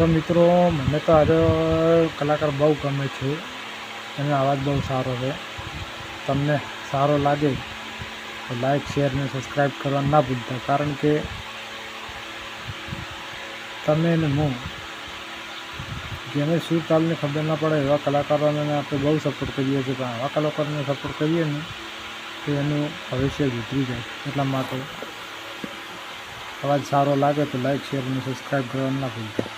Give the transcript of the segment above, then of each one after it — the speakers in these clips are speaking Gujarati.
તો મિત્રો મને તો આજે કલાકાર બહુ ગમે છે, એનો અવાજ બહુ સારો છે. તમને સારો લાગે તો લાઈક શેર અને સબસ્ક્રાઈબ કરવા ના ભૂલતા, કારણ કે તમે ને હું જેને શું ચાલને ખબર ના પડે એવા કલાકારોને આપણે બહુ સપોર્ટ કરીએ છીએ, પણ આવા કલાકારોને સપોર્ટ કરીએ ને તો એનું ભવિષ્ય ઉતરી જાય. એટલા માટે અવાજ સારો લાગે તો લાઈક શેર અને સબસ્ક્રાઈબ કરવા ના ભૂલતા.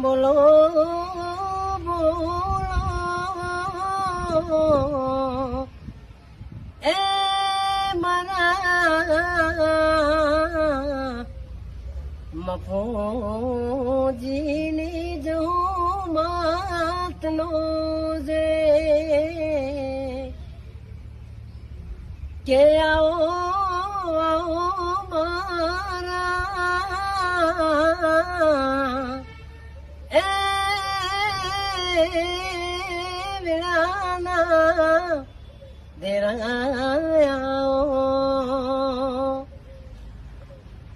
બોલો બોલો એ મારા મફોજીની જો માતનો જે કે આવો મારા એ વિરાના દેરાયા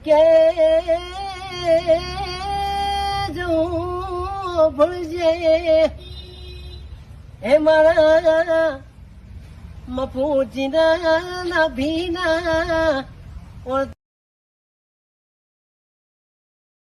કે જો ભૂલજે હે મારા મફુજીના ભીના ઓર